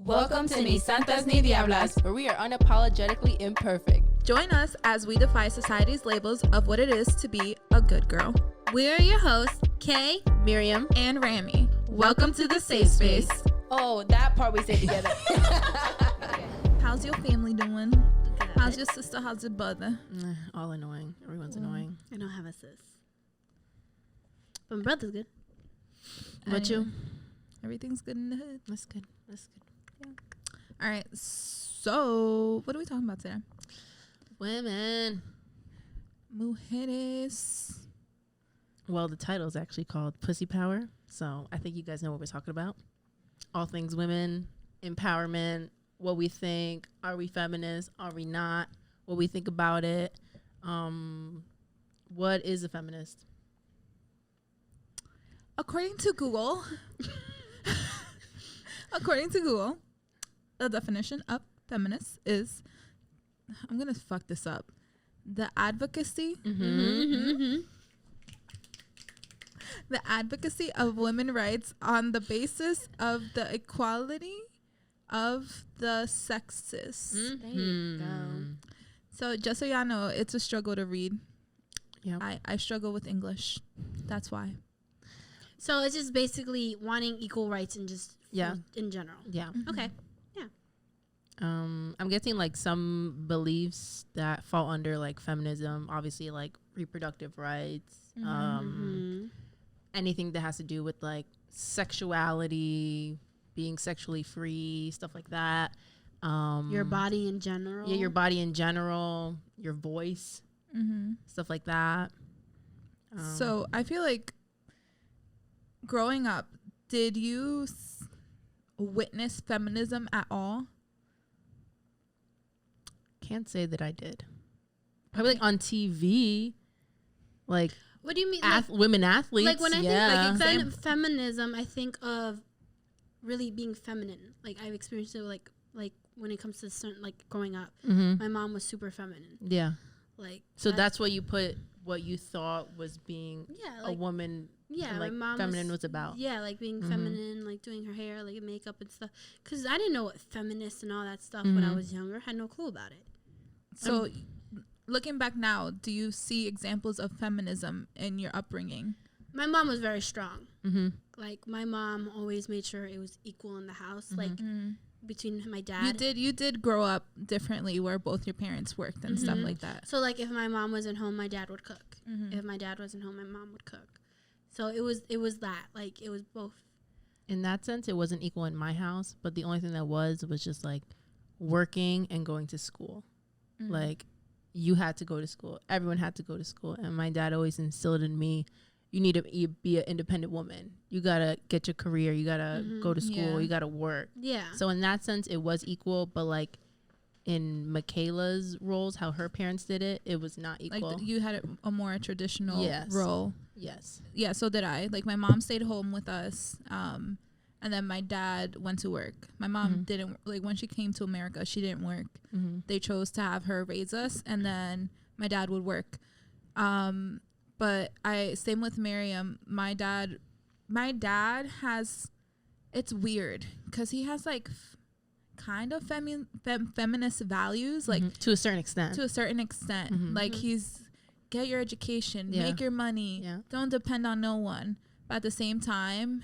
Welcome to Ni Santas Ni Diablas, where we are unapologetically imperfect. Join us as we defy society's labels of what it is to be a good girl. We are your hosts, Kay, Miriam, and Rami. Welcome to the safe space. Oh, that part we say together. How's your family doing? How's your sister? How's your brother? All annoying. Everyone's annoying. I don't have a sis. But my brother's good. What you? Everything's good in the hood. That's good. Yeah. All right. So, what are we talking about today? Women. Mujeres. Well, the title is actually called Pussy Power. So I think you guys know what we're talking about. All things women, empowerment, what we think. Are we feminists? Are we not? What we think about it. What is a feminist? According to Google, the definition of feminist is, I'm going to fuck this up, the advocacy. The advocacy of women's rights on the basis of the equality of the sexes. There you go. So just so y'all know, it's a struggle to read. Yeah. I struggle with English. That's why. So it's just basically wanting equal rights and just in general. Yeah. Mm-hmm. Okay. I'm guessing like some beliefs that fall under like feminism, obviously like reproductive rights, anything that has to do with like sexuality, being sexually free, stuff like that. Your body in general. Yeah, your body in general, your voice, stuff like that. So I feel like growing up, did you witness feminism at all? Can't say that I did. Probably like on TV, like What do you mean? women athletes. Like when I yeah. think feminism, I think of really being feminine. Like I've experienced it like when it comes to certain, like growing up, my mom was super feminine. Yeah. Like so that's what you put, what you thought was being a woman. Yeah, and, like, my mom feminine was about. Yeah, like being feminine, like doing her hair, like makeup and stuff. Because I didn't know what feminist and all that stuff when I was younger. I had no clue about it. So looking back now, do you see examples of feminism in your upbringing? My mom was very strong. Like my mom always made sure it was equal in the house, like between my dad. You did grow up differently where both your parents worked and stuff like that. So like if my mom wasn't home, my dad would cook. If my dad wasn't home, my mom would cook. So it was that, like it was both. In that sense, it wasn't equal in my house, but the only thing that was just like working and going to school. Like you had to go to school. Everyone had to go to school. And my dad always instilled in me, you need to be an independent woman. You got to get your career. You got to go to school. You got to work. Yeah. So in that sense, it was equal. But like in Michaela's roles, how her parents did it, it was not equal. Like you had a more traditional role. Yes. Yeah, so did I. Like my mom stayed home with us. And then my dad went to work. My mom didn't, like when she came to America, she didn't work. They chose to have her raise us, and then my dad would work. But same with Miriam. My dad has, it's weird because he has like kind of feminist values, like to a certain extent. Like he's get your education, make your money, don't depend on no one. But at the same time,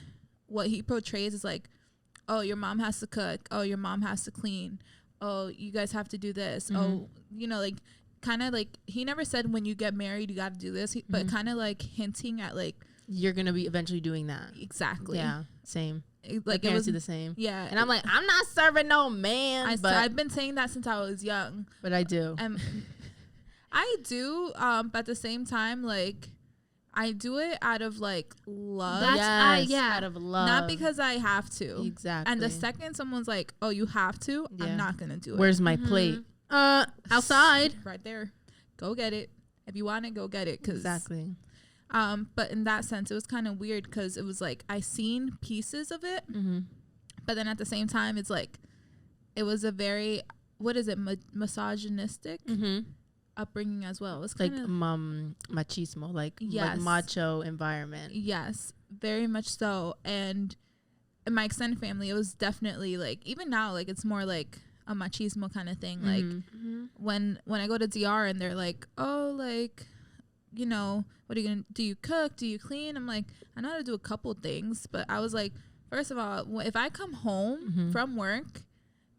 what he portrays is like, oh, your mom has to cook. Oh, your mom has to clean. Oh, you guys have to do this. Oh, you know, like kind of like he never said when you get married, you got to do this, but kind of like hinting at like, you're going to be eventually doing that. Exactly. Yeah. Same. Like it was the same. Yeah. And I'm like, I'm not serving no man. I've been saying that since I was young. But I do. I do. But at the same time, like, I do it out of like love. Out of love. Not because I have to. Exactly. And the second someone's like, oh, you have to, I'm not going to do it. Where's my plate? Outside. Right there. Go get it. If you want it, go get it. Exactly. But in that sense, it was kind of weird because it was like I seen pieces of it. But then at the same time, it's like it was a very, what is it, misogynistic upbringing as well. It's like machismo, like, yes, like macho environment. Yes, very much so. And in my extended family, it was definitely like, even now, like it's more like a machismo kind of thing. Like when I go to DR and they're like, oh, like, you know, what are you gonna do? You cook? Do you clean? I'm like, I know how to do a couple things, but I was like, first of all, if I come home from work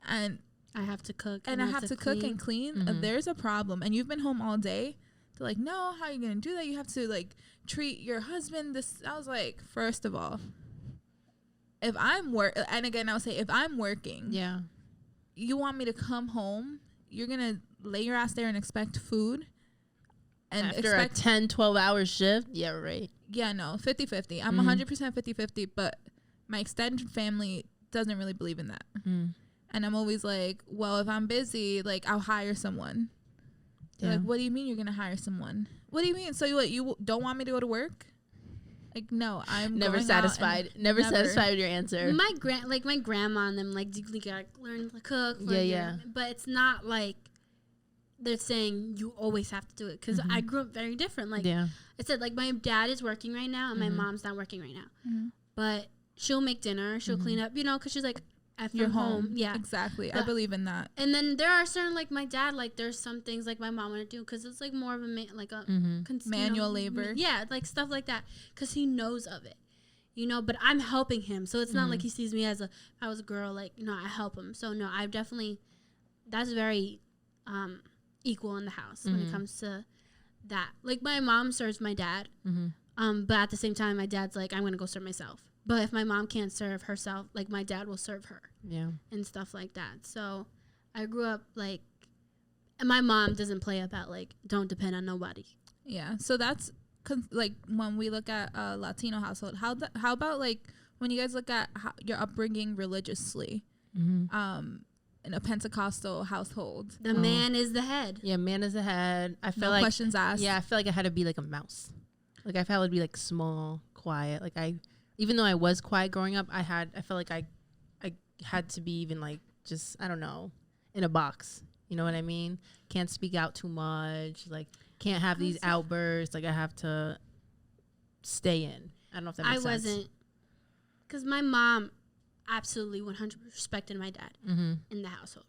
and I have to cook and I have to cook and clean, there's a problem. And you've been home all day. They're like, no, how are you gonna do that? You have to like treat your husband this. I was like, first of all, if I'm and again, I'll say, if I'm working, Yeah. you want me to come home, you're gonna lay your ass there and expect food, and After a 10-12 hour shift. Yeah, right. Yeah, no, 50-50. I'm 100% 50-50, but my extended family doesn't really believe in that. And I'm always like, well, if I'm busy, like, I'll hire someone. Like, what do you mean you're gonna hire someone? What do you mean? So you don't want me to go to work? Like, no, I'm never satisfied. Never satisfied with your answer. My grandma and them, like, you gotta learn to cook. Yeah. But it's not like they're saying you always have to do it, because I grew up very different. Like I said, like, my dad is working right now and my mom's not working right now. But she'll make dinner, she'll clean up, you know, because she's like, at you're home. Yeah, exactly. But I believe in that. And then there are certain, like, my dad, like, there's some things like my mom want to do because it's like more of a manual labor. Yeah, like stuff like that, because he knows of it, you know. But I'm helping him, so it's not like he sees me as if I was a girl. Like, you know, I help him. So no, I definitely, that's very equal in the house when it comes to that. Like, my mom serves my dad, but at the same time, my dad's like, I'm gonna go serve myself. But if my mom can't serve herself, like, my dad will serve her. Yeah. And stuff like that. So I grew up, like, and my mom doesn't play about, like, don't depend on nobody. Yeah. So that's like when we look at a Latino household, how about, like, when you guys look at your upbringing religiously, in a Pentecostal household, the man is the head. Yeah, man is the head. I feel no like questions asked. Yeah, I feel like I had to be like a mouse. Like, I felt to be like small, quiet. Like, even though I was quiet growing up, I felt like I had to be even, like, just, I don't know, in a box. You know what I mean? Can't speak out too much. Like, can't have these outbursts. Like, I have to stay in. I don't know if that makes sense. I wasn't, because my mom absolutely 100% respected my dad in the household.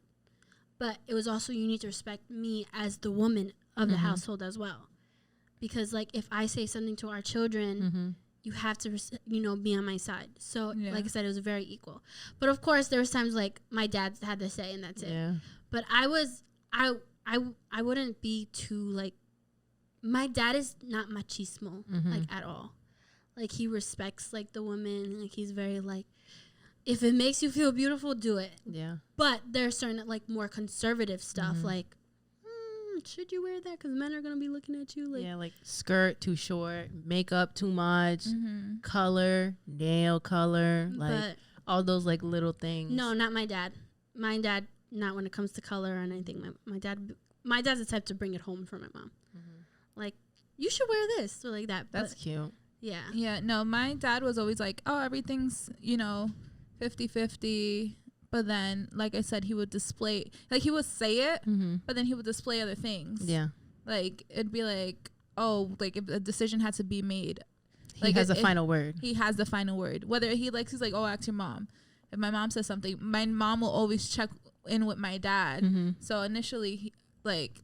But it was also, you need to respect me as the woman of the household as well. Because, like, if I say something to our children, you have to, you know, be on my side. So, like I said, it was very equal. But, of course, there was times, like, my dad had to say, and that's it. But I wouldn't be too, like, my dad is not machismo, like, at all. Like, he respects, like, the woman. Like, he's very, like, if it makes you feel beautiful, do it. Yeah. But there's certain, like, more conservative stuff, like, should you wear that? Because men are going to be looking at you. Like, yeah, like, skirt too short, makeup too much, color, nail color, like, all those, like, little things. No, not my dad. My dad, not when it comes to color or anything. My dad's the type to bring it home for my mom. Like, you should wear this or like that. That's cute. Yeah. Yeah, no, my dad was always like, oh, everything's, you know, 50-50. But then, like I said, he would display, like, he would say it, but then he would display other things. Yeah. Like, it'd be like, oh, like, if a decision had to be made. He has the final word. He has the final word. Whether he's like, oh, ask your mom. If my mom says something, my mom will always check in with my dad. So initially, like,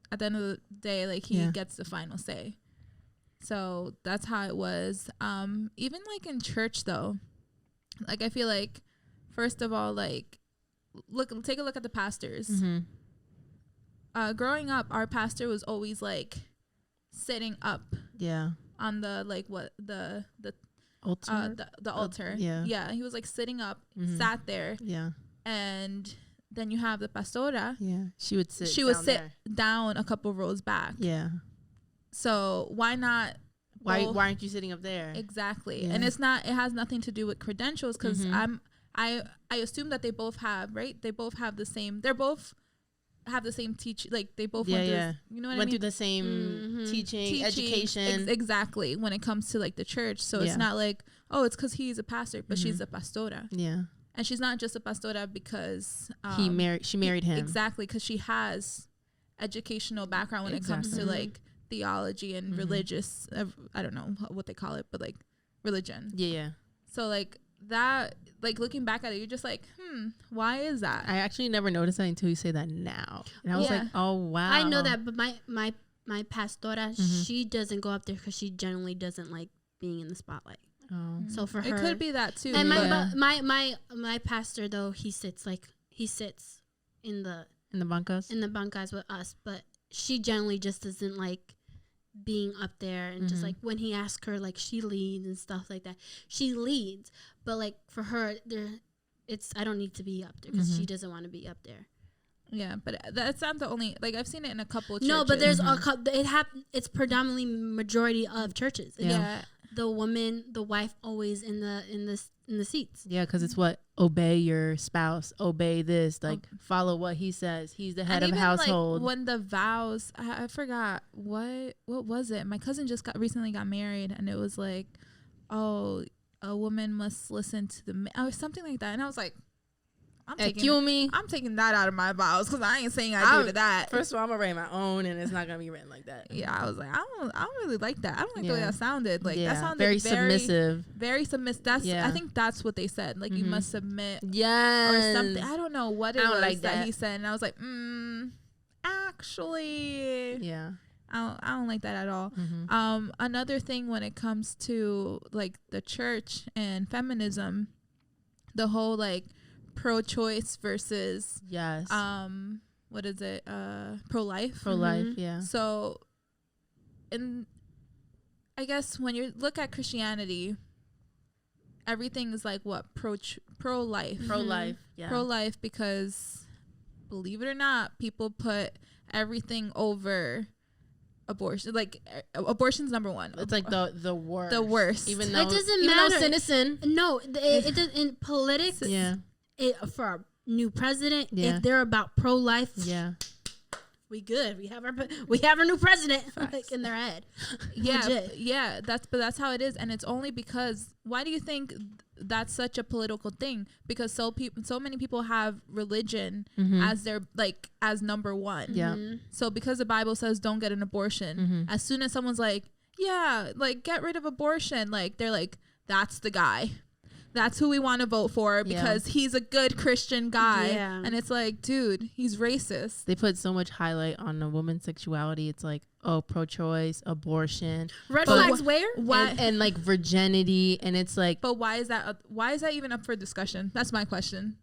at the end of the day, like, he gets the final say. So that's how it was. Even, like, in church, though, like, I feel like, first of all, like, take a look at the pastors. Growing up, our pastor was always, like, sitting up. Yeah. On the, like, the altar. The altar. Yeah. He was, like, sitting up, sat there. Yeah. And then you have the pastora. Yeah. She would sit down a couple rows back. Yeah. So why not? Why aren't you sitting up there? Exactly. Yeah. And it has nothing to do with credentials, because I assume that they both have, right? They both have the same. They're both have the same teach. Like, they both went through, you know what I mean? Went through the same teaching, education. Exactly. When it comes to, like, the church, so it's not like, oh, it's because he's a pastor, but she's a pastora. Yeah. And she's not just a pastora because she married him. Exactly, because she has educational background when it comes to, like, theology and religious. I don't know what they call it, but, like, religion. Yeah. So, like, that, like, looking back at it, you're just like, why is that? I actually never noticed that until you say that now. And I was like, oh, wow. I know that, but my pastora, she doesn't go up there because she generally doesn't like being in the spotlight. Oh. So for her, it could be that too. And my pastor, though, he sits in the bancas with us, but she generally just doesn't like being up there, and just like when he asks her, like, she leads and stuff like that. She leads, but like for her, I don't need to be up there because she doesn't want to be up there. Yeah, but that's not the only, like, I've seen it in a couple of churches. No, but there's it's predominantly majority of churches. Yeah. The woman, the wife, always in the seats. Yeah, because it's what, obey your spouse, obey this, like follow what he says. He's the head of household. Like, when the vows, I forgot what was it? My cousin just recently got married, and it was like, oh, a woman must listen to the or something like that, and I was like, I'm taking that out of my vows because I ain't saying I do to that. First of all, I'm gonna write my own, and it's not gonna be written like that. Yeah, I was like, I don't really like that. I don't like the way that sounded. Like, that sounded very submissive. Very submissive. That's I think that's what they said. Like, you must submit. Yes. Or something. I don't know what it was like that he said, and I was like, actually, yeah. I don't like that at all. Another thing when it comes to like the church and feminism, the whole like pro-choice versus what is it, pro-life, yeah. So I guess when you look at Christianity, everything is like what, pro-life, yeah, pro-life, because believe it or not, people put everything over abortion. Like, abortion's number one. It's like the worst, even though it doesn't matter. Citizen, no, it does in politics. Yeah. For our new president, if they're about pro-life, we good. We have our new president like in their head. That's how it is, and it's only because, why do you think that's such a political thing? Because so many people have religion as their, like, as number one. Yeah. So because the Bible says don't get an abortion, as soon as someone's like, like, get rid of abortion, like, they're like, that's the guy. That's who we want to vote for because he's a good Christian guy. Yeah. And it's like, dude, he's racist. They put so much highlight on a woman's sexuality. It's like, oh, pro-choice, abortion. Red flags where? And like virginity. And it's like. But why is that even up for discussion? That's my question.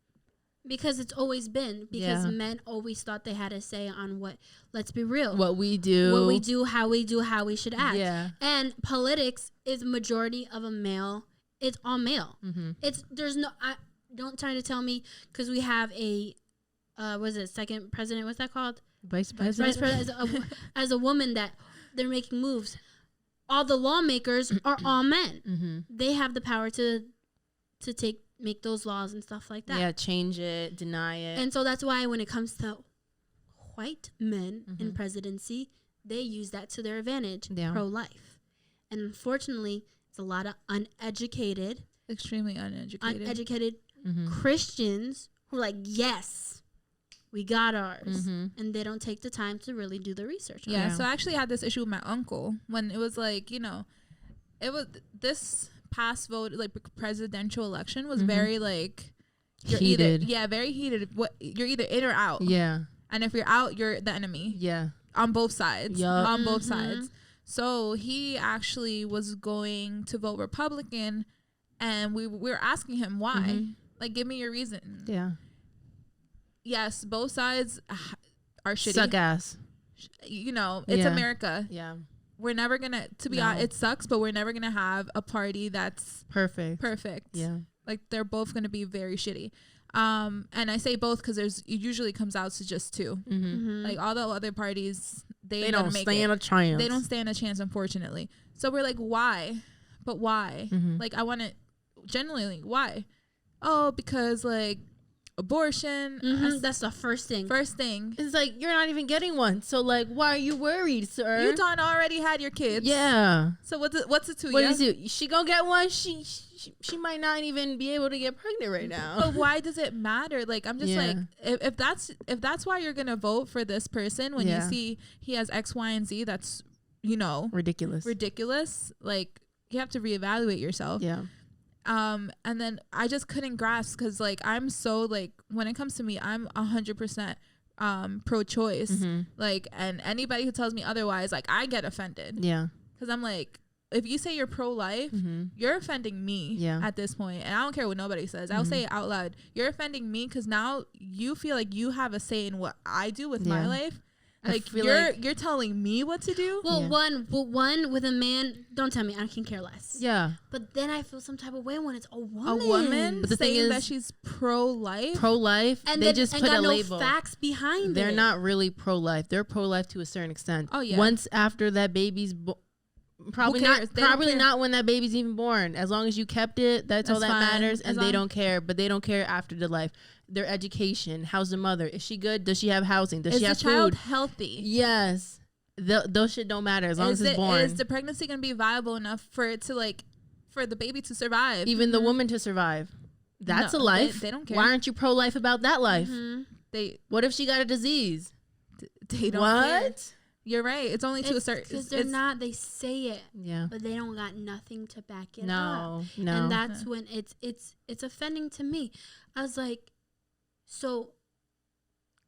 Because it's always been. Because men always thought they had a say on what, let's be real. What we do, how we should act. Yeah. And politics is majority of a male. It's all male. Don't try to tell me, because we have a, second president, what's that called? Vice president. As a woman, that they're making moves. All the lawmakers are all men. They have the power to make those laws and stuff like that. Yeah, change it, deny it. And so that's why when it comes to white men in presidency, they use that to their advantage, pro-life. And unfortunately, it's a lot of extremely uneducated Christians who are like, yes, we got ours. And they don't take the time to really do the research. Yeah, so I actually had this issue with my uncle when it was like, it was this past vote, like presidential election was very like, heated. Very heated. You're either in or out. Yeah. And if you're out, you're the enemy. Yeah. On both sides. On both sides. So he actually was going to vote Republican, and we were asking him why. Like, give me your reason. Yeah. Yes, both sides are shitty. Suck ass. It's America. Yeah. We're never gonna, to be honest, it sucks, but we're never gonna have a party that's perfect. Yeah. Like, they're both gonna be very shitty. And I say both because it usually comes out to just two. Like, all the other parties, they don't stand a chance. They don't stand a chance, unfortunately. So we're like, why? But why? Like, I want to genuinely, why? Oh, because like abortion. That's the first thing. It's like, you're not even getting one. So like, why are you worried, sir? You done already had your kids. Yeah. So what's it to? What is it? She gonna get one? She might not even be able to get pregnant right now. But why does it matter? Like, I'm just like, if that's why you're gonna vote for this person when you see he has X, Y, and Z, that's ridiculous. Like, you have to reevaluate yourself. Yeah. And then I just couldn't grasp, because like I'm so like, when it comes to me, I'm 100% pro-choice. Like, and anybody who tells me otherwise, like, I get offended. Yeah. Because I'm like, if you say you're pro-life, you're offending me at this point. And I don't care what nobody says. I'll say it out loud. You're offending me because now you feel like you have a say in what I do with my life. Like, you're telling me what to do. Well, one with a man, don't tell me, I can care less. Yeah. But then I feel some type of way when it's a woman. A woman but the saying thing is, that she's pro-life. And they just put a label. No facts behind They're it. not really pro-life. They're pro-life to a certain extent. Oh, yeah. Once after that baby's probably not when that baby's even born. As long as you kept it, that's all that matters. And they don't care. But they don't care after the life. Their education. How's the mother? Is she good? Does she have housing? Does she have food? Is the child healthy? Yes. Those shit don't matter as long as it's born. Is the pregnancy going to be viable enough for it to, like, for the baby to survive? Even the woman to survive. That's a life. They don't care. Why aren't you pro-life about that life? What if she got a disease? They don't care. You're right. It's only to a certain... Because they're not... They say it. Yeah. But they don't got nothing to back it up. No. And that's when it's offending to me. I was like... So,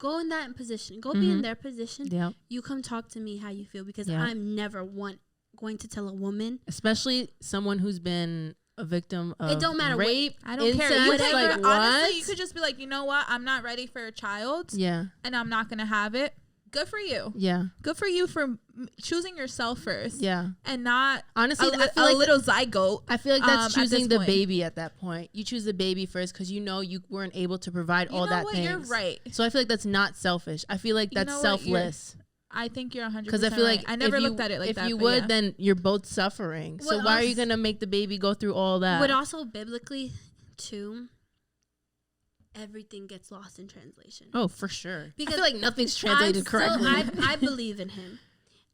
go in that position. Go be in their position. Yep. You come talk to me how you feel, because I'm never going to tell a woman. Especially someone who's been a victim of it don't matter rape. I don't care. Whatever. Like, honestly, you could just be like, you know what? I'm not ready for a child. Yeah. And I'm not going to have it. Good for you. Yeah. Good for you for choosing yourself first. Yeah. And not honestly I feel like, little zygote. I feel like that's choosing the baby at that point. You choose the baby first because you know you weren't able to provide all that things. You're right. So I feel like that's not selfish. I feel like that's selfless. I think you're 100% because I feel like I never looked at it like that. If you would, then you're both suffering. So why are you gonna make the baby go through all that? But also biblically, too. Everything gets lost in translation. Oh, for sure. Because I feel like nothing's translated correctly. I believe in him.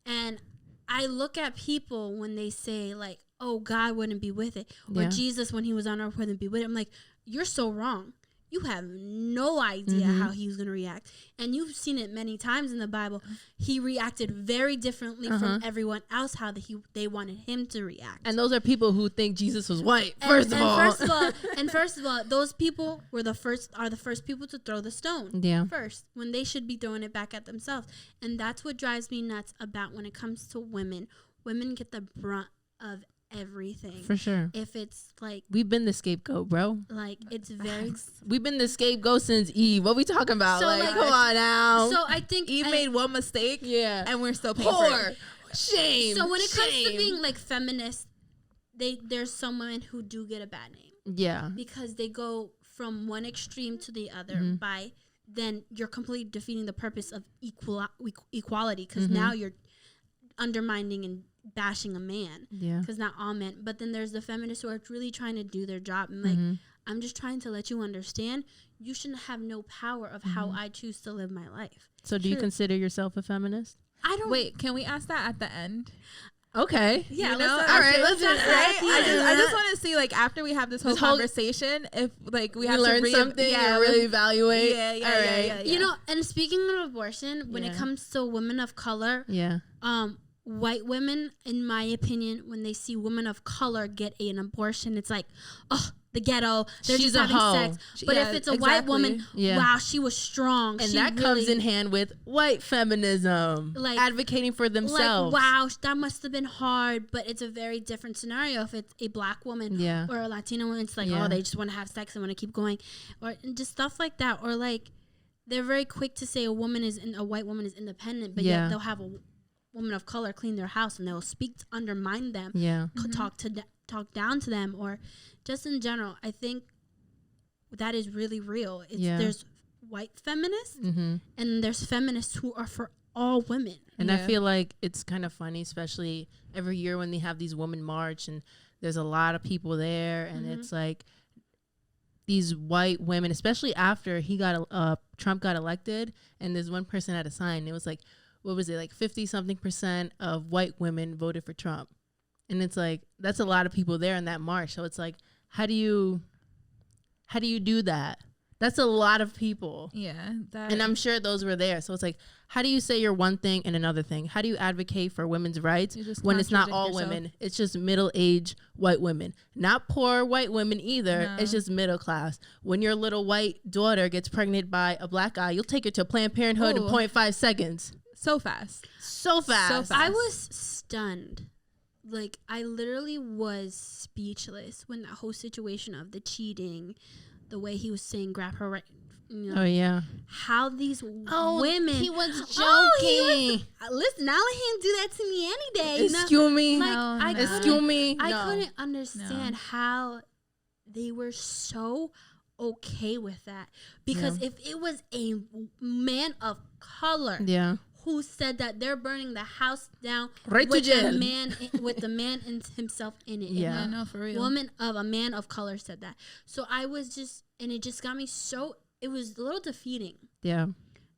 And I look at people when they say, like, oh, God wouldn't be with it. Or Jesus, when he was on earth, wouldn't be with it. I'm like, you're so wrong. You have no idea how he was going to react. And you've seen it many times in the Bible. He reacted very differently from everyone else, how they wanted him to react. And those are people who think Jesus was white, first of all, those people are the first people to throw the stone first, when they should be throwing it back at themselves. And that's what drives me nuts about when it comes to women. Women get the brunt of everything, for sure. If it's like, we've been the scapegoat, bro. Like, it's very we've been the scapegoat since Eve. What we talking about? So, like, come on now. So I think Eve made one mistake, and we're still paying for it. Shame. So when it comes to being like feminist, there's some women who do get a bad name, because they go from one extreme to the other. By then you're completely defeating the purpose of equality, because now you're undermining and bashing a man, because not all men. But then there's the feminists who are really trying to do their job, and like, I'm just trying to let you understand, you shouldn't have no power of how I choose to live my life. So do you consider yourself a feminist? I don't. Wait, can we ask that at the end? Okay. Yeah. All right. Let's do it. I just want to see, like, after we have this whole conversation, if like we have learn to something, really evaluate. Yeah. You know, and speaking of abortion, when it comes to women of color, white women, in my opinion, when they see women of color get an abortion, it's like, oh, the ghetto. They're She's just having sex. But if it's a white woman, wow, she was strong. And that comes in hand with white feminism, like advocating for themselves. Like, wow, that must have been hard. But it's a very different scenario if it's a black woman or a Latina woman. It's like, oh, they just want to have sex and want to keep going, or just stuff like that. Or like, they're very quick to say a white woman is independent, but yet they'll have a woman of color clean their house and they'll speak to undermine them, talk down to them, or just in general. I think that is really real. There's white feminists and there's feminists who are for all women. And I feel like it's kind of funny, especially every year when they have these women march and there's a lot of people there, and it's like these white women, especially after Trump got elected, and there's one person had a sign. It was like, what was it, like 50-something% of white women voted for Trump. And it's like, that's a lot of people there in that march. So it's like, how do you do that? That's a lot of people. Yeah. And I'm sure those were there. So it's like, how do you say you're one thing and another thing? How do you advocate for women's rights when it's not all women? It's just middle-aged white women. Not poor white women either. No. It's just middle class. When your little white daughter gets pregnant by a black guy, you'll take her to Planned Parenthood in 0.5 seconds. So fast. I was stunned. Like, I literally was speechless when that whole situation of the cheating, the way he was saying grab her right. You know, oh yeah. How these women. He was joking. Listen, I'll let him do that to me any day. Excuse me. Excuse me. I couldn't understand how they were so okay with that. Because if it was a man of color who said that they're burning the house down with the man and himself in it. Yeah, no, for real. A man of color said that. So I was just, and it just got me so, it was a little defeating. Yeah.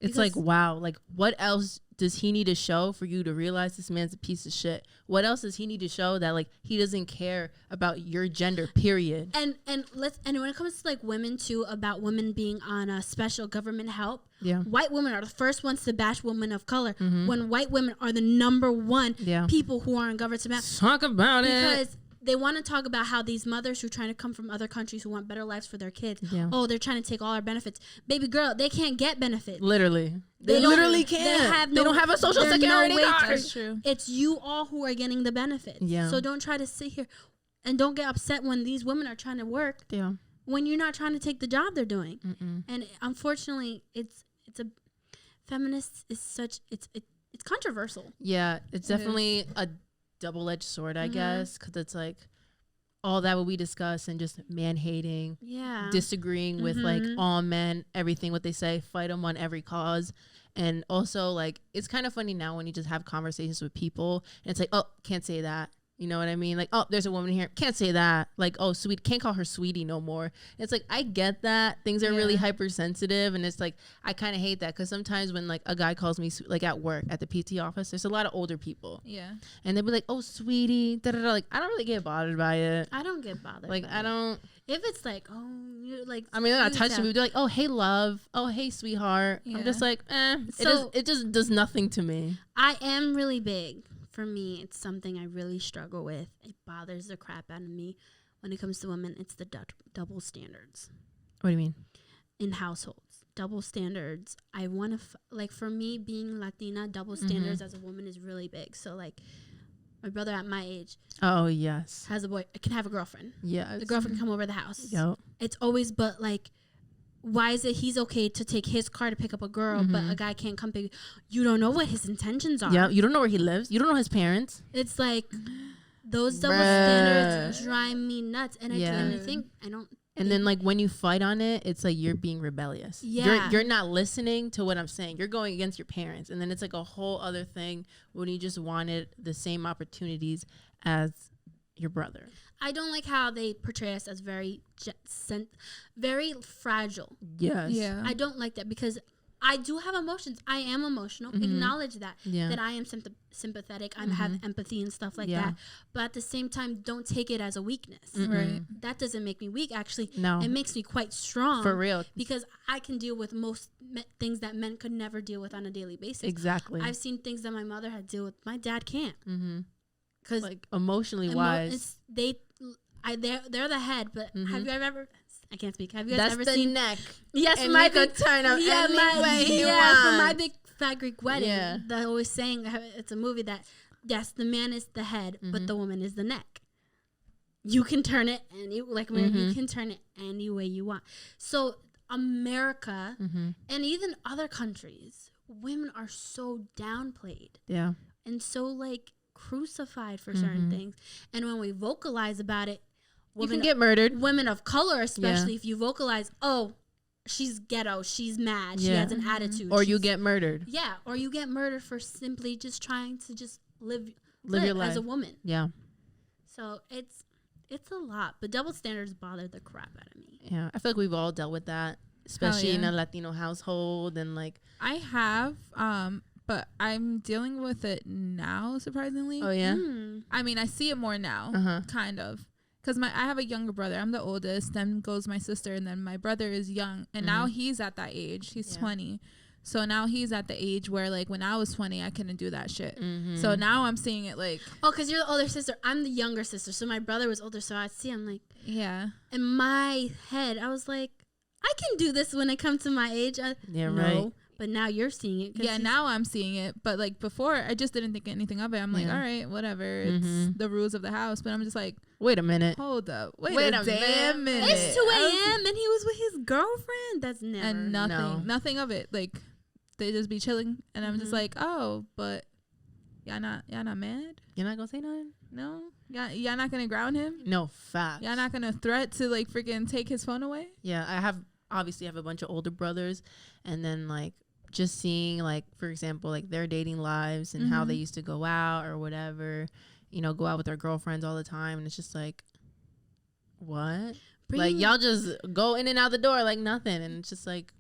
It's like, wow, like what else does he need to show for you to realize this man's a piece of shit? What else does he need to show that like he doesn't care about your gender, period? And when it comes to like women too, about women being on a special government help, white women are the first ones to bash women of color when white women are the number one people who are on government help. Talk about it. Because they want to talk about how these mothers who are trying to come from other countries who want better lives for their kids. Yeah. Oh, they're trying to take all our benefits. Baby girl, they can't get benefits. Literally. They literally can't. They don't have a social security card. That's true. It's you all who are getting the benefits. Yeah. So don't try to sit here and don't get upset when these women are trying to work. Yeah. When you're not trying to take the job they're doing. Mm-mm. And unfortunately, it's a feminist is such it's controversial. Yeah, it's definitely a double-edged sword, I guess, because it's like all that what we discuss and just man hating, disagreeing with like all men, everything what they say, fight them on every cause. And also like it's kind of funny now when you just have conversations with people and it's like, oh, can't say that. You know what I mean? Like, oh, there's a woman here. Can't say that. Like, oh, sweet. Can't call her sweetie no more. It's like, I get that. Things are really hypersensitive. And it's like, I kind of hate that. Because sometimes when, like, a guy calls me, like, at work, at the PT office, there's a lot of older people. Yeah. And they'll be like, oh, sweetie. Da-da-da. Like, I don't really get bothered by it. I don't get bothered like, by I don't. If it's like, oh, you're like. I mean, they're not touching me. They're like, oh, hey, love. Oh, hey, sweetheart. Yeah. I'm just like, So it just does nothing to me. I am really big. For me, it's something I really struggle with. It bothers the crap out of me when it comes to women. It's the double standards. What do you mean? In households, double standards. I want to, like, for me, being Latina, double standards as a woman is really big. So, like, my brother at my age. Oh, yes. Has a boy, can have a girlfriend. Yes. The girlfriend can come over the house. Yep. It's always, but, like, why is it he's okay to take his car to pick up a girl, but a guy can't come pick? You don't know what his intentions are. Yeah, you don't know where he lives. You don't know his parents. It's like those double standards drive me nuts, and I think I don't. And then like when you fight on it, it's like you're being rebellious. Yeah, you're not listening to what I'm saying. You're going against your parents, and then it's like a whole other thing when you just wanted the same opportunities as your brother. I don't like how they portray us as very fragile. Yes. Yeah. I don't like that because I do have emotions. I am emotional. Acknowledge that. Yeah. That I am sympathetic. I have empathy and stuff like that. But at the same time, don't take it as a weakness. Right. That doesn't make me weak. Actually, no. It makes me quite strong. For real. Because I can deal with most things that men could never deal with on a daily basis. Exactly. I've seen things that my mother had to deal with. My dad can't. Because like emotionally wise, they're the head. But have you ever? I can't speak. Have you guys That's ever the seen neck? Yes, and my could turn up any way you want. For my big fat Greek wedding. Yeah. They're always saying it's a movie that yes, the man is the head, but the woman is the neck. You can turn it you can turn it any way you want. So America and even other countries, women are so downplayed. Yeah. And so like crucified for certain things. And when we vocalize about it, you can get murdered. Women of color, especially if you vocalize, oh, she's ghetto, she's mad, she has an attitude. Or you get murdered. Yeah, or you get murdered for simply just trying to just live your life as a woman. Yeah. So it's a lot, but double standards bother the crap out of me. Yeah, I feel like we've all dealt with that, especially in a Latino household and like. I have, but I'm dealing with it now, surprisingly. Oh, yeah? I mean, I see it more now, kind of. because I have a younger brother. I'm the oldest. Then goes my sister, and then my brother is young, and now he's at that age. He's 20. So now he's at the age where, like, when I was 20, I couldn't do that shit. So now I'm seeing it like... Oh, because you're the older sister. I'm the younger sister. So my brother was older. So I'm like... Yeah. In my head, I was like, I can do this when it comes to my age. Right. But now you're seeing it. Yeah, now I'm seeing it. But, like, before, I just didn't think anything of it. I'm like, all right, whatever. It's the rules of the house. But I'm just like... Wait a minute. Hold up. Wait a damn minute. It's 2 a.m. and he was with his girlfriend. That's never... And nothing of it. Like, they just be chilling. And I'm just like, oh, but y'all not mad? You're not gonna say nothing? No? Y'all not gonna ground him? No, facts. Y'all not gonna threat to, like, freaking take his phone away? Yeah, I have a bunch of older brothers, and then, like, just seeing, like, for example, like, their dating lives and how they used to go out or whatever, you know, go out with their girlfriends all the time, and it's just like, what? Like, y'all just go in and out the door like nothing, and it's just like,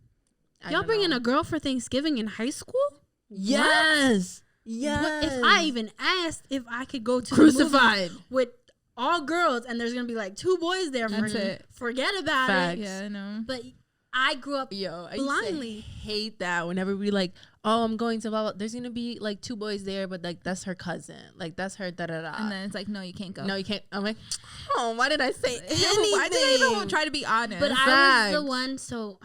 y'all bringing a girl for Thanksgiving in high school? Yes. What? Yes. If I even asked if I could go to Crucified the movie with all girls and there's gonna be like 2 boys there, That's it. Forget about Facts. it. Yeah, I know. But I grew up I blindly. used to hate that whenever we like, oh, I'm going to blah, blah. There's gonna be like 2 boys there, but like that's her cousin, like that's her da da da. And then it's like, no, you can't go. No, you can't. I'm like, oh, why did I say anything? Why did I even try to be honest? But I was the one, so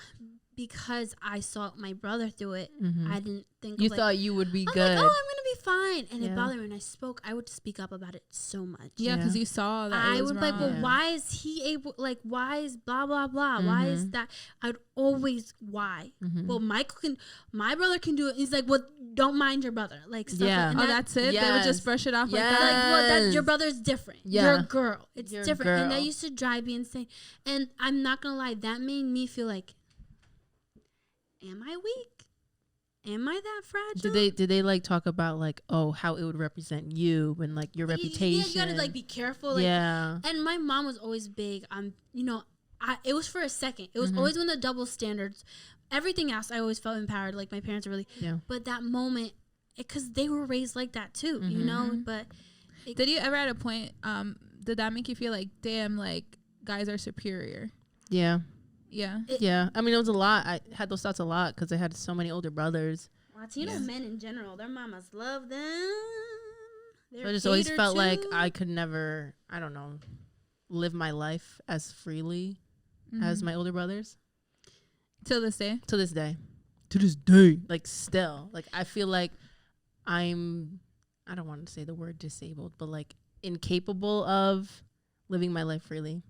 because I saw my brother through it, I didn't think You of, like, thought you would be I'm good. like, oh, I'm gonna be fine, and it bothered me when I spoke. I would speak up about it so much. Yeah, because you saw that I it was would wrong. like, well, why is he able? Like, why is blah blah blah? Why is that? I'd always why. Well, my brother can do it. He's like, well, don't mind your brother. Like, stuff Yeah. like, and that's it. They would just brush it off like Yes. that. like, well, your brother's different. Yeah. You're a girl. It's You're a different. And that girl. used to drive me insane. And I'm not gonna lie, that made me feel like, am I weak? Am I that fragile? Did they like talk about like, oh, how it would represent you and like your reputation? Yeah, you gotta like be careful. Like, yeah. And my mom was always big on, you know, it was for a second. It was always when the double standards. Everything else, I always felt empowered. Like my parents were really. Yeah. But that moment, because they were raised like that too, you know. But did you ever at a point? Did that make you feel like, damn, like guys are superior? Yeah. Yeah. Yeah. I mean, it was a lot. I had those thoughts a lot because I had so many older brothers. Latino men in general, their mamas love them. So I just always felt like I could never, I don't know, live my life as freely as my older brothers. Till this day. To this day. To this day. Like still. Like I feel like I don't want to say the word disabled, but like incapable of living my life freely.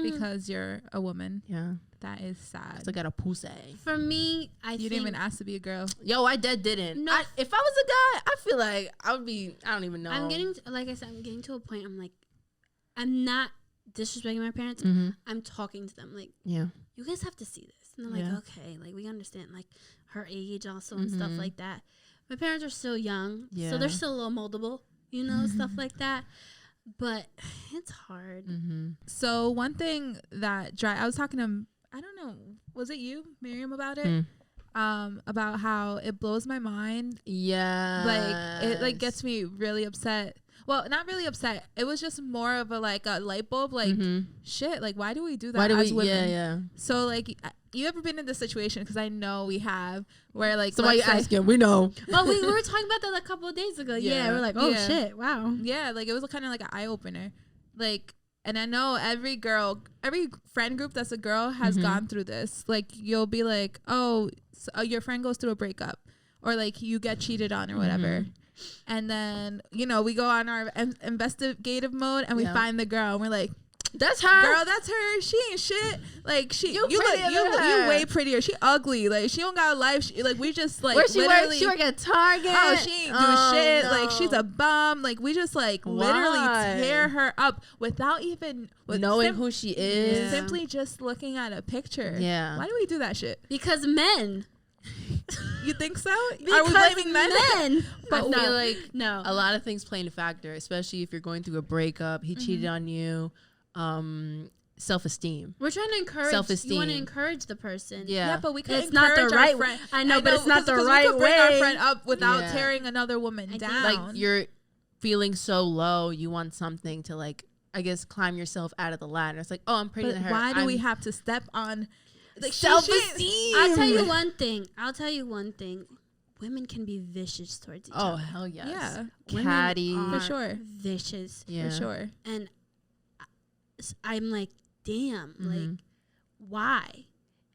Because you're a woman. Yeah. That is sad. I got a pussy. For me, you didn't even ask to be a girl. Yo, I didn't. No. If I was a guy, I feel like I would be, I don't even know. I'm getting, like I said, I'm getting to a point, I'm like, I'm not disrespecting my parents. I'm talking to them like, yeah, you guys have to see this. And they're like, okay, like we understand like her age also and stuff like that. My parents are still young, so they're still a little moldable, you know, stuff like that. But it's hard. So one thing that I was talking to, I don't know, was it you, Miriam, about it? About how it blows my mind. Yeah. Like it like gets me really upset. Well, not really upset. It was just more of a like a light bulb. Like shit. Like why do we do that as women? Yeah. So like, you ever been in this situation? Because I know we have. Where like somebody asking, we know. Well, we were talking about that a couple of days ago. Yeah, we're like, oh shit, wow. Yeah, like it was kind of like an eye opener. Like, and I know every friend group that's a girl has gone through this. Like you'll be like, oh, your friend goes through a breakup, or like you get cheated on or whatever. And then, you know, we go on our investigative mode and we find the girl and we're like, that's her. Girl, that's her. She ain't shit. Like you way prettier. She ugly. Like she don't got a life. Like we just like where she literally work? She work at Target. Oh, she ain't do shit. No. Like she's a bum. Like we just like literally tear her up without even knowing who she is. Simply just looking at a picture. Yeah. Why do we do that shit? Because men. You think so? Because are we blaming men? But I feel like no. A lot of things play into factor, especially if you're going through a breakup. He cheated on you. Self-esteem. We're trying to encourage. Self-esteem. You want to encourage the person. Yeah, but we can. It's not the right way. I know, but it's not the right we could bring way. our friend up without tearing another woman down. Like you're feeling so low, you want something to like I guess, climb yourself out of the ladder. It's like, oh, I'm prettier than her. Why do we have to step on like self-esteem? I'll tell you one thing. Women can be vicious towards each other. Oh, hell yes. Yeah. Catty. For sure. Vicious. Yeah. For sure. And I'm like, damn, like, why?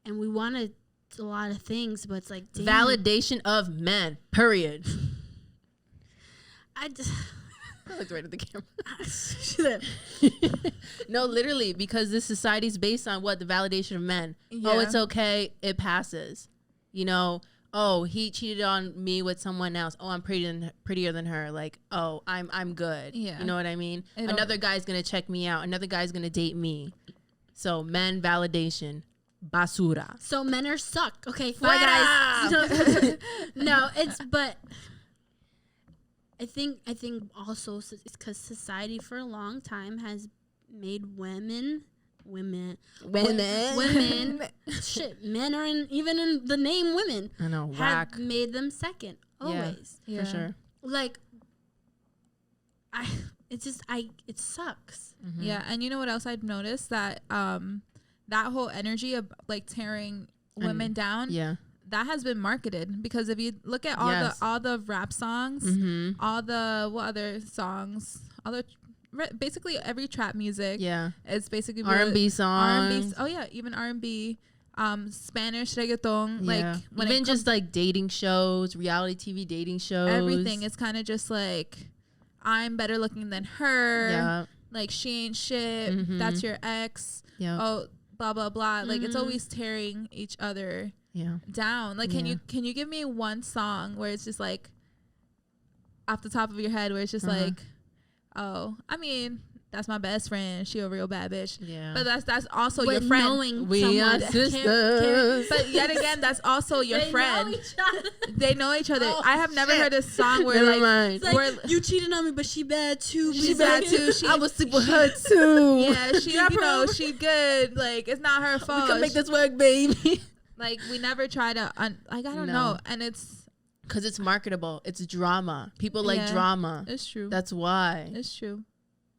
And we wanted a lot of things, but it's like, damn. Validation of men, period. I just... I looked right at the camera. No, literally, because this society's based on what? The validation of men. Yeah. Oh, it's okay. It passes. You know, oh, he cheated on me with someone else. Oh, I'm prettier than her. Like, oh, I'm good. Yeah. You know what I mean? Another guy's going to check me out. Another guy's going to date me. So men validation. Basura. So men are suck. Okay, guys. No, but I think also it's because society for a long time has made women. Shit, men are even in the name women. I know. Have Whack. made them second always. Yeah. For sure. Like, it sucks. Mm-hmm. Yeah, and you know what else I've noticed? That that whole energy of like tearing women down. Yeah. That has been marketed, because if you look at all the rap songs, all the what other songs, basically every trap music, it's basically R&B songs. Oh yeah, even R&B, Spanish reggaeton, like when even just like dating shows, reality TV dating shows, everything is kind of just like, I'm better looking than her. Yeah. Like, she ain't shit. That's your ex. Yeah. Oh, blah blah blah. Like, it's always tearing each other down. Like, can you give me one song where it's just like off the top of your head where it's just like, oh, I mean, that's my best friend, she a real bad bitch. Yeah. But that's also your friend. We are sisters. But yet again, that's also your friend. They know each other. I have never heard a song where where you cheated on me, but she bad too. She bad too. I was sleep with her too. Yeah, she good. Like, it's not her fault. We can make this work, baby. Like, we never try to I don't know. And it's because it's marketable. It's drama. People like drama. It's true. That's why. It's true.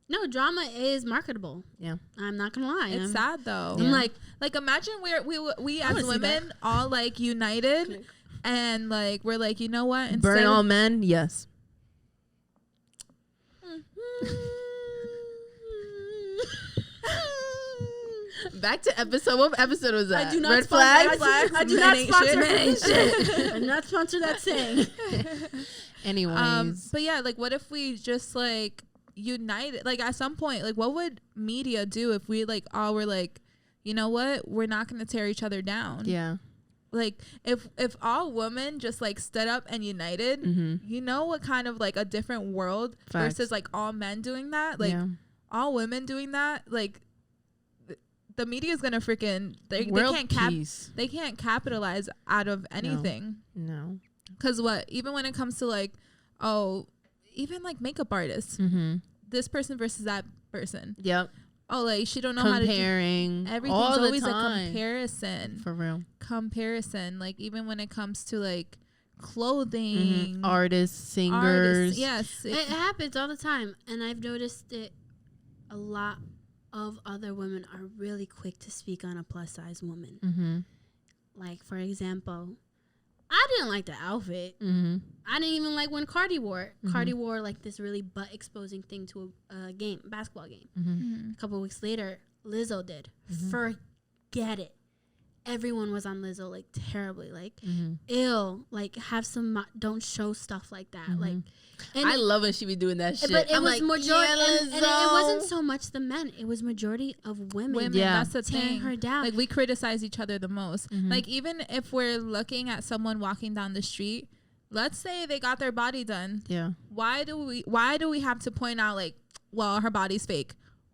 No, drama is marketable. Yeah. I'm not gonna lie. It's sad though. Yeah. I'm like imagine we as women all like united and like we're like, you know what? Burn all men? Yes. Back to episode. What episode was that? I do not Red sponsor. flags. I do not sponsor. I'm not sponsor that saying. Anyways, but yeah, like, what if we just like united? Like, at some point, like, what would media do if we like all were like, you know what? We're not going to tear each other down. Yeah. Like, if all women just like stood up and united, you know what kind of like a different world versus like all men doing that, like all women doing that, like. The media is gonna freaking they can't capitalize out of anything. No. Because even when it comes to like, even like makeup artists, this person versus that person. Yep. Oh, like, she don't know how to do everything's always a comparison. For real. Comparison. Like, even when it comes to like clothing, artists, singers. Yes, it happens all the time, and I've noticed it a lot. Of other women are really quick to speak on a plus size woman. Like, for example, I didn't like the outfit. I didn't even like when Cardi wore it. Cardi wore like this really butt exposing thing to a basketball game. A couple of weeks later, Lizzo did. Forget it. Everyone was on Lizzo like terribly, like ill, like have some don't show stuff like that. Like, and I love when she be doing that shit. But it I'm was like, majority, and it wasn't so much the men. It was majority of women. That's the tearing thing. her down. Like, we criticize each other the most. Like, even if we're looking at someone walking down the street, let's say they got their body done. Yeah. Why do we have to point out like, well, her body's fake?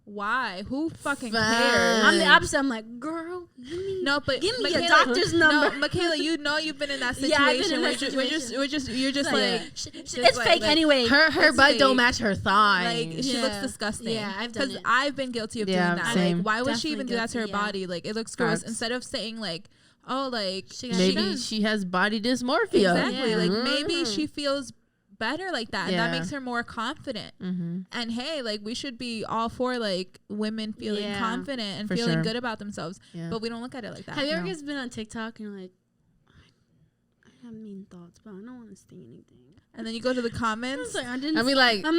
Why? Who fucking cares? I'm the opposite. I'm like, girl, give me a doctor's number. No, Michaela, you know you've been in that situation. Yeah, I've been in that situation. You're just like, it's fake anyway. Her butt don't match her thigh. Like, she looks disgusting. Yeah, I've done it. Because I've been guilty of doing that. Same. Like, why would she even do that to her body? Like, it looks gross. Instead of saying like, oh, like maybe she has body dysmorphia. Exactly. Like, maybe she feels better like that. And that makes her more confident. And hey, like, we should be all for like women feeling confident and feeling good about themselves. But we don't look at it like that. Have you ever guys been on TikTok and you're like, I have mean thoughts, but I don't want to say anything. And then you go to the comments. I'm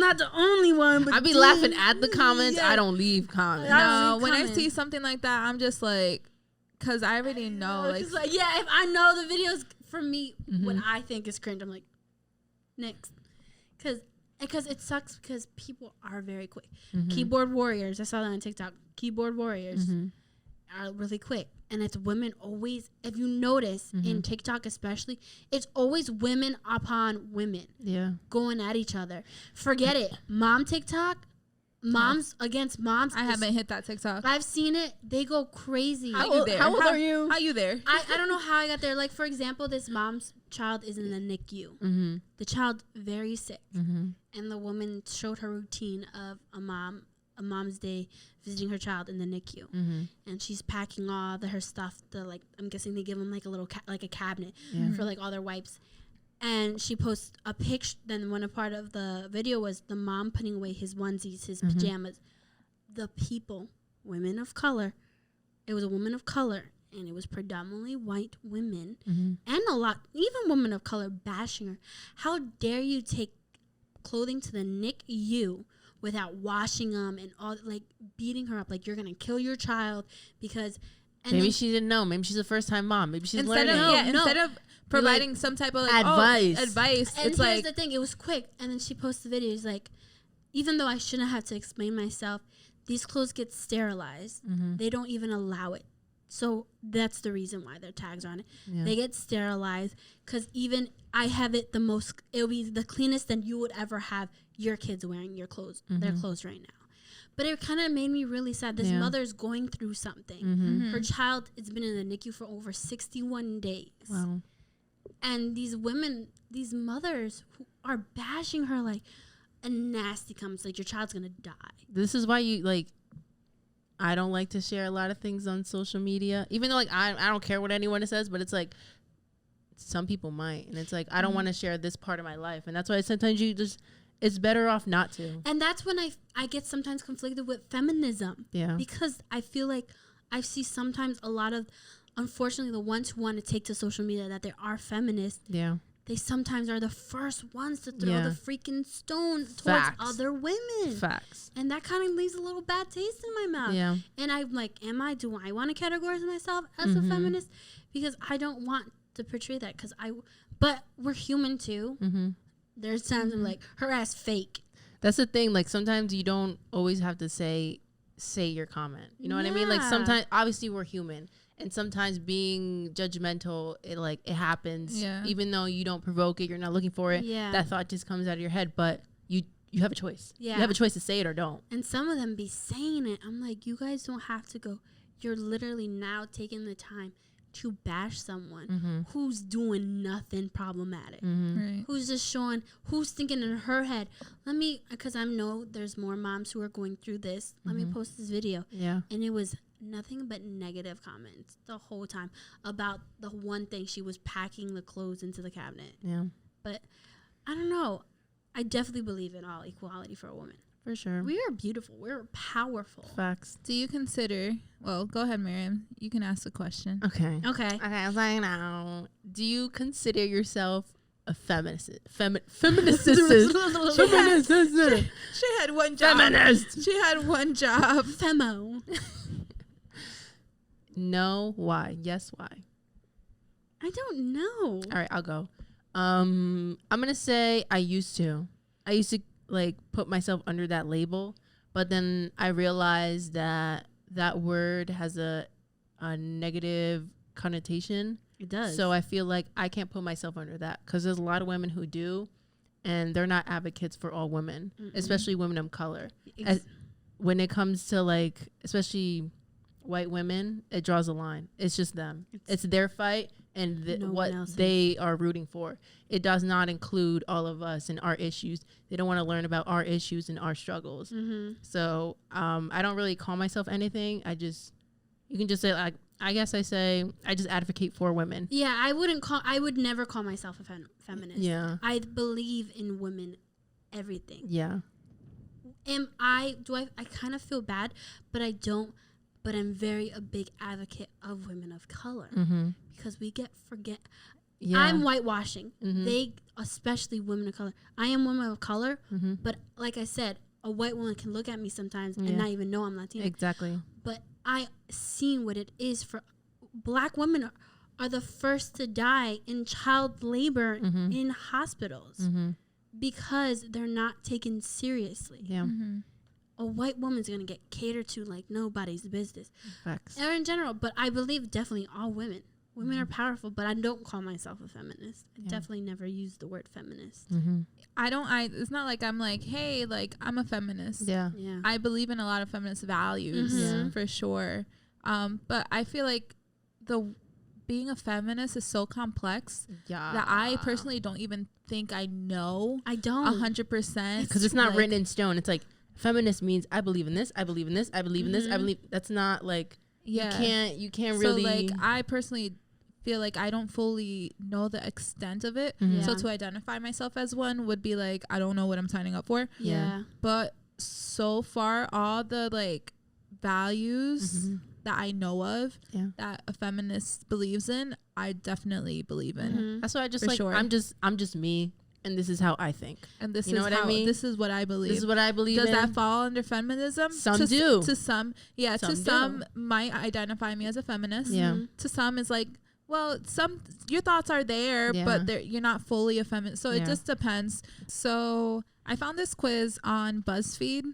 not the only one. But I be laughing at the comments. I don't leave comments. No, when I see something like that, I'm just like, because I already know. Like, if I know the videos, for me, what I think is cringe, I'm like, next. Because it sucks because people are very quick. Keyboard warriors, I saw that on TikTok. Keyboard warriors are really quick. And it's women always, if you notice in TikTok especially, it's always women upon women going at each other. Forget it. Mom TikTok, moms against moms. I haven't hit that TikTok. I've seen it. They go crazy. How old are you? How you there? I don't know how I got there. Like, for example, this mom's child is in the NICU. The child very sick. And the woman showed her routine of a mom's day visiting her child in the NICU, and she's packing all her stuff. I'm guessing they give them like a little like a cabinet for like all their wipes. And she posts a picture. Then one part of the video was the mom putting away his onesies, his pajamas. The people, women of color. It was a woman of color, and it was predominantly white women, and a lot, even women of color, bashing her. How dare you take clothing to the NICU without washing them and all, like, beating her up like you're gonna kill your child because maybe she didn't know. Maybe she's a first time mom. Maybe she's learning. Instead of providing some type of like advice. And it's here's the thing, it was quick. And then she posted the videos like, even though I shouldn't have to explain myself, these clothes get sterilized. They don't even allow it. So that's the reason why their tags are on it. They get sterilized because even I have it it'll be the cleanest that you would ever have your kids wearing your clothes, their clothes right now. But it kind of made me really sad. This mother's going through something. Her child has been in the NICU for over 61 days. Wow. And these women, these mothers who are bashing her like a nasty comments, like your child's going to die. This is why I don't like to share a lot of things on social media, even though like I don't care what anyone says, but it's like some people might, and it's like I don't want to share this part of my life, and that's why sometimes it's better off not to. And that's when I get sometimes conflicted with feminism, because I feel like I see sometimes a lot of, unfortunately, the ones who want to take to social media that they are feminists, they sometimes are the first ones to throw the freaking stone towards other women. Facts. And that kind of leaves a little bad taste in my mouth. Yeah. And I'm like, do I want to categorize myself as a feminist? Because I don't want to portray that but we're human too. There's times I'm like, her ass fake. That's the thing. Like, sometimes you don't always have to say your comment. You know what I mean? Like, sometimes, obviously, we're human. And sometimes being judgmental, it happens. Yeah. Even though you don't provoke it, you're not looking for it. Yeah. That thought just comes out of your head. But you have a choice. Yeah. You have a choice to say it or don't. And some of them be saying it. I'm like, you guys don't have to go. You're literally now taking the time to bash someone who's doing nothing problematic. Right. Who's just who's thinking in her head, because I know there's more moms who are going through this. Let me post this video. Yeah. And it was nothing but negative comments the whole time about the one thing she was packing the clothes into the cabinet. Yeah. But I don't know. I definitely believe in all equality for a woman. For sure. We are beautiful. We're powerful. Facts. Do you consider, well, go ahead, Miriam. You can ask the question. Okay. I was like, now, do you consider yourself a feminist? Feminist. She had one job. Feminist. She had one job. Femo. No. Why? Yes. Why? I don't know. All right, I'll go. I'm going to say I used to put myself under that label, but then I realized that word has a negative connotation. It does. So I feel like I can't put myself under that, because there's a lot of women who do, and they're not advocates for all women, especially women of color. When it comes to especially white women, it draws a line. It's just them. It's their fight and what they are rooting for. It does not include all of us and our issues. They don't want to learn about our issues and our struggles. So I don't really call myself anything. You can just say, like, I guess I say I just advocate for women. Yeah, I would never call myself a feminist. Yeah. I believe in women, everything. Yeah. I kind of feel bad, but I don't. But I'm a big advocate of women of color because we forget. Yeah. I'm whitewashing. They, especially women of color. I am women of color, but like I said, a white woman can look at me sometimes and not even know I'm Latina. Exactly. But I seen what it is for black women are the first to die in child labor in hospitals because they're not taken seriously. Yeah. A white woman's going to get catered to like nobody's business. Facts. Or in general, but I believe definitely all women. Women are powerful, but I don't call myself a feminist. I definitely never use the word feminist. It's not like I'm like, hey, like I'm a feminist. Yeah. I believe in a lot of feminist values for sure. But I feel like being a feminist is so complex that I personally don't even think I know. I don't 100% because it's not written in stone. It's like feminist means I believe in this. I believe in this. I believe in this. I believe that's not like you can't really. So like I personally feel like I don't fully know the extent of it. So to identify myself as one would be like I don't know what I'm signing up for. Yeah. But so far all the like values that I know of that a feminist believes in, I definitely believe in. That's why I just for like sure. I'm just me, and this is how I think. And this you know is what I mean? This is what I believe. This is what I believe. Does in. that fall under feminism? Some do. To some, yeah. Some to do. some might identify me as a feminist. Yeah. To some is like, well, your thoughts are there, but you're not fully a feminist. So it just depends. So I found this quiz on BuzzFeed,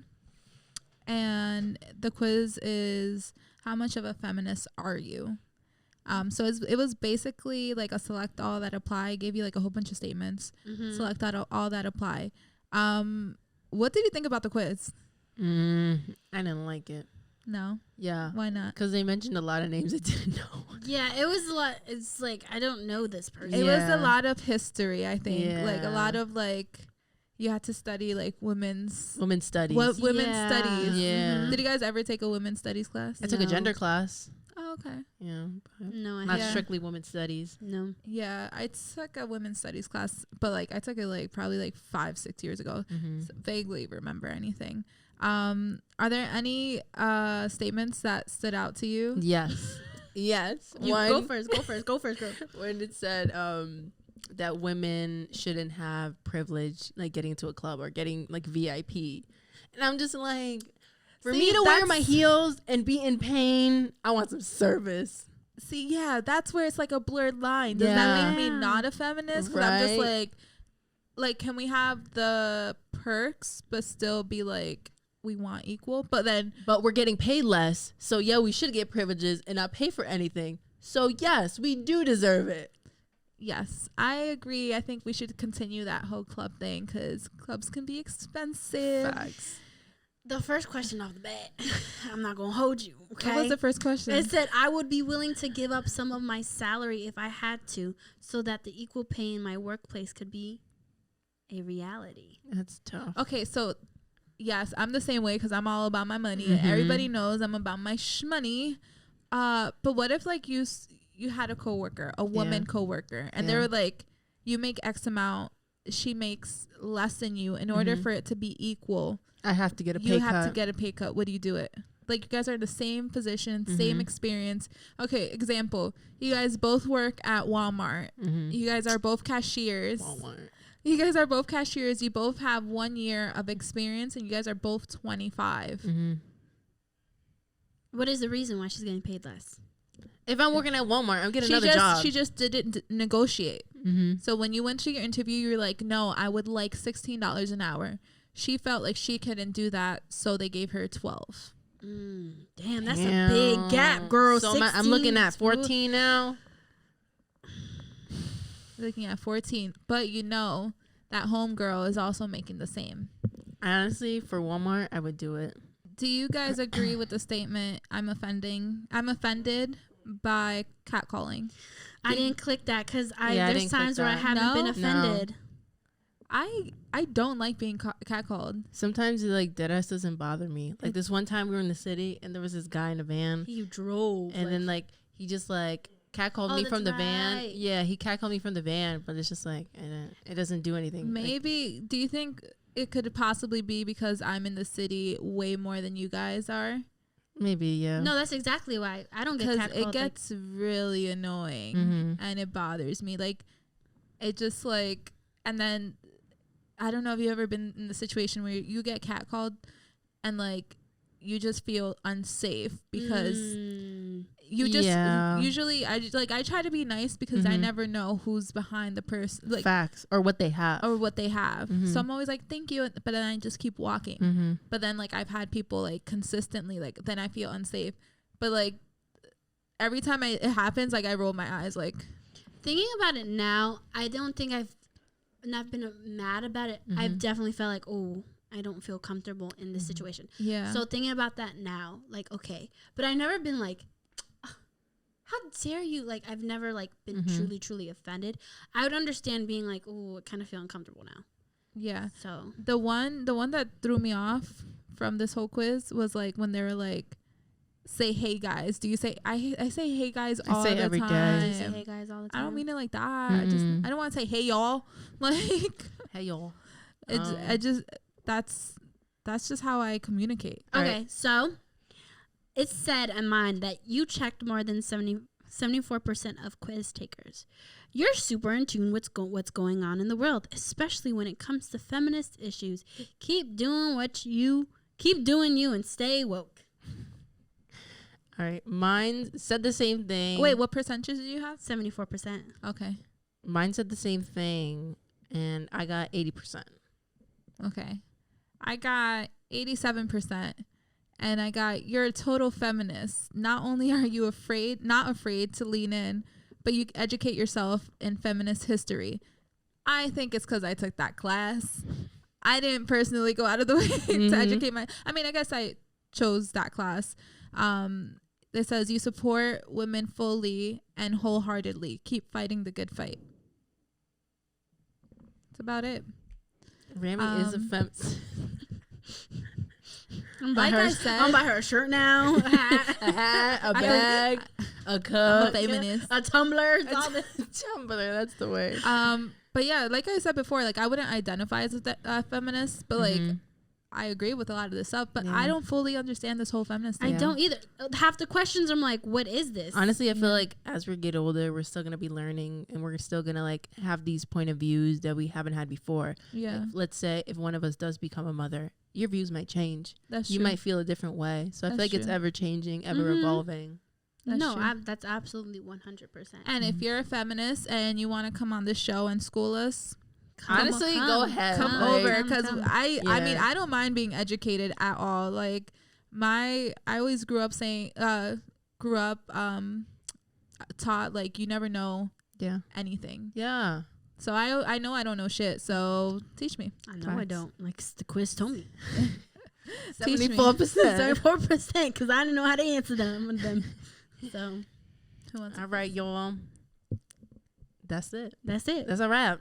and the quiz is, how much of a feminist are you? So it was basically like a select all that apply. I gave you like a whole bunch of statements. Select all that apply. What did you think about the quiz? I didn't like it. No. Yeah. Why not? Because they mentioned a lot of names I didn't know. Yeah, it was a lot. It's like, I don't know this person. It was a lot of history, I think. Yeah. Like a lot of like, you had to study like women's studies. Women's studies. Yeah. Did you guys ever take a women's studies class? I took a gender class. Oh, okay. Yeah. No, I Not haven't. strictly women's studies. No. Yeah, I took a women's studies class, but like I took it like probably like 5-6 years ago. So vaguely remember anything. Are there any statements that stood out to you? Yes. Yes. Go first, girl. When it said that women shouldn't have privilege, like getting into a club or getting like VIP. And I'm just like, for me to wear my heels and be in pain, I want some service. See, yeah, that's where it's like a blurred line. Does that make me not a feminist? Because I'm just like, can we have the perks but still be like, we want equal? But we're getting paid less. So yeah, we should get privileges and not pay for anything. So yes, we do deserve it. Yes, I agree. I think we should continue that whole club thing because clubs can be expensive. Facts. The first question off the bat, I'm not going to hold you, okay? What was the first question? It said, I would be willing to give up some of my salary if I had to so that the equal pay in my workplace could be a reality. That's tough. Okay, so yes, I'm the same way because I'm all about my money. Everybody knows I'm about my money. But what if like you had a coworker, a woman coworker, and they were like, you make X amount, she makes less than you. In order for it to be equal, I have to get a pay cut. You have to get a pay cut. Would you do it? Like, you guys are in the same position, same experience. Okay, example. You guys both work at Walmart. You guys are both cashiers. You guys are both cashiers. You both have 1 year of experience, and you guys are both 25. What is the reason why she's getting paid less? If I'm working at Walmart, I'm getting another job. She just didn't negotiate. So when you went to your interview, you were like, no, I would like $16 an hour. She felt like she couldn't do that, so they gave her 12. Damn, that's a big gap, girl. So I'm looking at 14 now. Looking at 14, but you know that homegirl is also making the same. Honestly, for Walmart, I would do it. Do you guys agree with the statement, I'm offended by catcalling? I didn't click that because there's times where I haven't been offended. No. I don't like being catcalled. Sometimes like deadass doesn't bother me. Like this one time we were in the city and there was this guy in a van. He drove. And then like he just like catcalled me that's from the van. right. Yeah, he catcalled me from the van, but it's just like it doesn't do anything. Maybe do you think it could possibly be because I'm in the city way more than you guys are? Maybe, yeah. No, that's exactly why I don't get Because catcalled. it gets really annoying and it bothers me. Like, it just like, and then I don't know if you've ever been in the situation where you get catcalled and like you just feel unsafe because you just usually I try to be nice because I never know who's behind the person, like facts or what they have. So I'm always like, thank you, but then I just keep walking. But then like I've had people like consistently like, then I feel unsafe. But like every time it happens, like I roll my eyes. Like, thinking about it now, I don't think I've not been mad about it. I've definitely felt like, oh, I don't feel comfortable in this situation. Yeah. So thinking about that now, like, okay, but I've never been like, how dare you? Like, I've never like been truly offended. I would understand being like, oh, I kind of feel uncomfortable now. Yeah. So the one that threw me off from this whole quiz was like when they were like, say hey guys. Do you say I say hey guys all the every time? day. I say hey guys all the time. I don't mean it like that. I don't want to say hey y'all. Like, hey y'all. That's just how I communicate. Okay, right. So it said in mine that you checked more than 74% of quiz takers. You're super in tune with what's going on in the world, especially when it comes to feminist issues. Keep doing you and stay woke. All right. Mine said the same thing. Wait, what percentage did you have? 74%. Okay. Mine said the same thing, and I got 80%. Okay. I got 87%. And I got, you're a total feminist. Not only are you not afraid to lean in, but you educate yourself in feminist history. I think it's because I took that class. I didn't personally go out of the way to educate I guess I chose that class. It says you support women fully and wholeheartedly. Keep fighting the good fight. That's about it. Rami is a feminist. I'm by her shirt now. A hat, a bag, a cup, I'm a feminist, a tumbler, tumbler. That's the word. But yeah, like I said before, like I wouldn't identify as a feminist, but like I agree with a lot of this stuff. But I don't fully understand this whole feminist thing. I don't either. Half the questions I'm like, what is this? Honestly, I feel like as we get older, we're still gonna be learning, and we're still gonna like have these point of views that we haven't had before. Yeah. Let's say if one of us does become a mother, your views might change. That's you true. might feel a different way. So I feel like it's ever changing, ever evolving. That's absolutely 100%. And if you're a feminist and you want to come on this show and school us, go ahead. Come over, because I mean, I don't mind being educated at all. Like I always grew up taught like you never know anything. Yeah. So I know I don't know shit. So teach me. I know I don't. Like the quiz told me. 74%. 74%, because I didn't know how to answer them. So, all right, y'all. That's it. That's a wrap.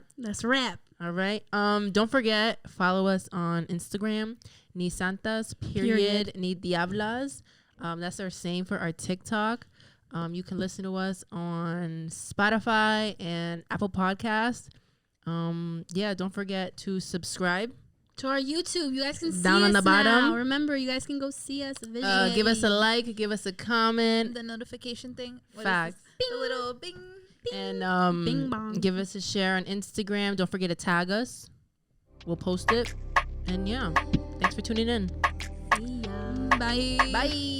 All right. Don't forget, follow us on Instagram, Ni Santas Ni Diablas. That's our same for our TikTok. You can listen to us on Spotify and Apple Podcasts. Don't forget to subscribe to our YouTube. You guys can see down on the bottom. Now. Remember, you guys can go see us visually. Give us a like, give us a comment. The notification thing. Fact. The little bing. And bing bong. Give us a share on Instagram. Don't forget to tag us. We'll post it. And yeah, thanks for tuning in. See ya. Bye. Bye.